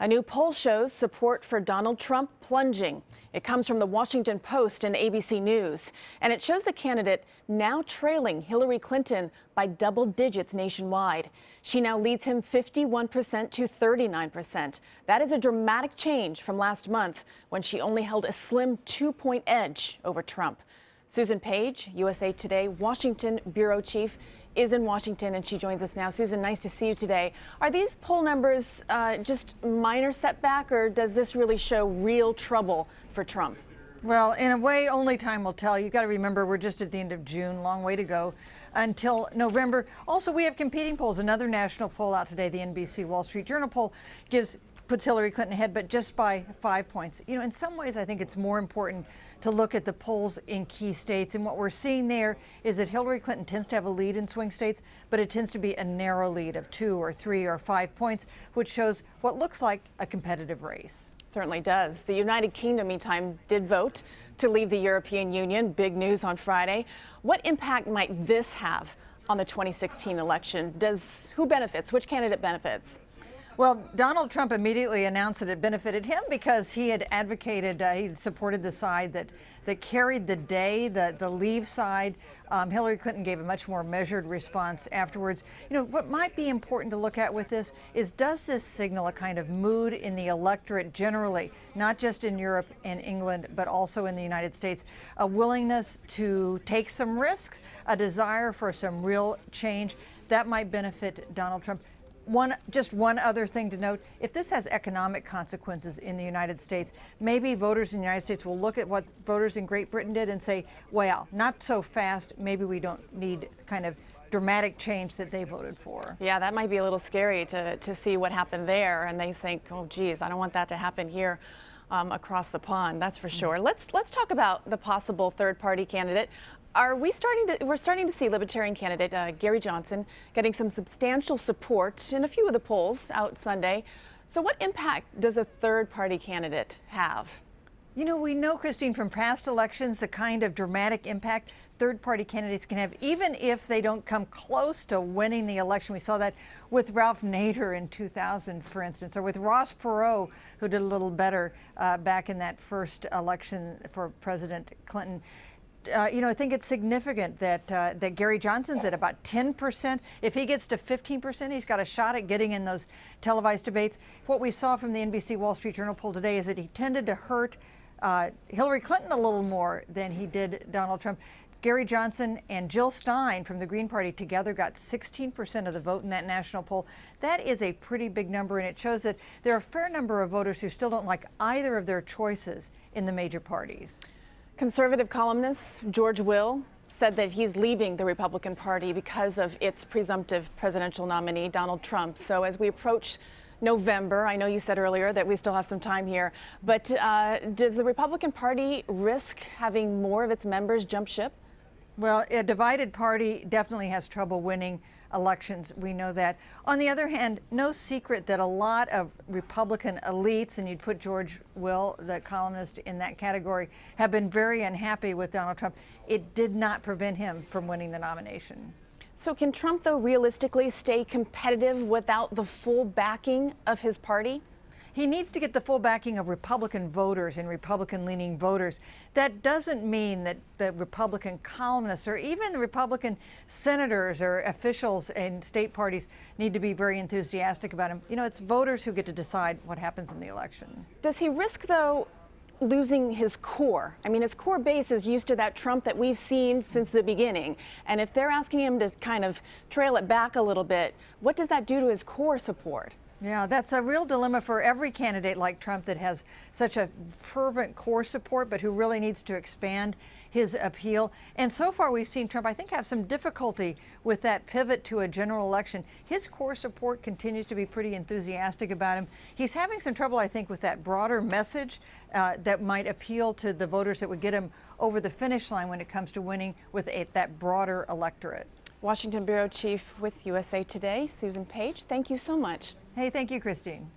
A new poll shows support for Donald Trump plunging. It comes from the Washington Post and ABC News, and it shows the candidate now trailing Hillary Clinton by double digits nationwide. She now leads him 51% to 39%. That is a dramatic change from last month when she only held a slim 2-point edge over Trump. Susan Page, USA Today Washington bureau chief, is in Washington, and she joins us now. Susan, nice to see you today. Are these poll numbers just minor setback, or does this really show real trouble for Trump? Well, in a way, only time will tell. You've got to remember, we're just at the end of June, long way to go until November. Also, we have competing polls. Another national poll out today, the NBC Wall Street Journal poll, puts Hillary Clinton ahead, but just by 5 points. You know, in some ways, I think it's more important to look at the polls in key states. And what we're seeing there is that Hillary Clinton tends to have a lead in swing states, but it tends to be a narrow lead of 2 or 3 or 5 points, which shows what looks like a competitive race. Certainly does. The United Kingdom, meantime, did vote to leave the European Union. Big news on Friday. What impact might this have on the 2016 election? Who benefits? Which candidate benefits? Well, Donald Trump immediately announced that it benefited him because he had advocated, he supported the side that carried the day, the leave side. Hillary Clinton gave a much more measured response afterwards. You know, what might be important to look at with this is, does this signal a kind of mood in the electorate generally, not just in Europe and England, but also in the United States, a willingness to take some risks, a desire for some real change that might benefit Donald Trump? Just one other thing to note, if this has economic consequences in the United States, maybe voters in the United States will look at what voters in Great Britain did and say, well, not so fast, maybe we don't need kind of dramatic change that they voted for. Yeah, that might be a little scary to see what happened there, and they think, oh geez, I don't want that to happen here across the pond, that's for sure. Let's talk about the possible third-party candidate. We're starting to see Libertarian candidate Gary Johnson getting some substantial support in a few of the polls out Sunday. So what impact does a third-party candidate have? You know, we know, Christine, from past elections, the kind of dramatic impact third-party candidates can have, even if they don't come close to winning the election. We saw that with Ralph Nader in 2000, for instance, or with Ross Perot, who did a little better back in that first election for President Clinton. You know, I think it's significant that Gary Johnson's at about 10%. If he gets to 15%, he's got a shot at getting in those televised debates. What we saw from the NBC Wall Street Journal poll today is that he tended to hurt Hillary Clinton a little more than he did Donald Trump. Gary Johnson and Jill Stein from the Green Party together got 16% of the vote in that national poll. That is a pretty big number, and it shows that there are a fair number of voters who still don't like either of their choices in the major parties. Conservative columnist George Will said that he's leaving the Republican Party because of its presumptive presidential nominee, Donald Trump. So as we approach November, I know you said earlier that we still have some time here, but does the Republican Party risk having more of its members jump ship? Well, a divided party definitely has trouble winning elections. We know that. On the other hand, no secret that a lot of Republican elites, and you'd put George Will, the columnist, in that category, have been very unhappy with Donald Trump. It did not prevent him from winning the nomination. So can Trump, though, realistically stay competitive without the full backing of his party? He needs to get the full backing of Republican voters and Republican-leaning voters. That doesn't mean that the Republican columnists or even the Republican senators or officials in state parties need to be very enthusiastic about him. You know, it's voters who get to decide what happens in the election. Does he risk, though, losing his core? I mean, his core base is used to that Trump that we've seen since the beginning. And if they're asking him to kind of trail it back a little bit, what does that do to his core support? Yeah, that's a real dilemma for every candidate like Trump that has such a fervent core support, but who really needs to expand his appeal. And so far we've seen Trump, I think, have some difficulty with that pivot to a general election. His core support continues to be pretty enthusiastic about him. He's having some trouble, I think, with that broader message that might appeal to the voters that would get him over the finish line when it comes to winning with that broader electorate. Washington bureau chief with USA Today, Susan Page, thank you so much. Hey, thank you, Christine.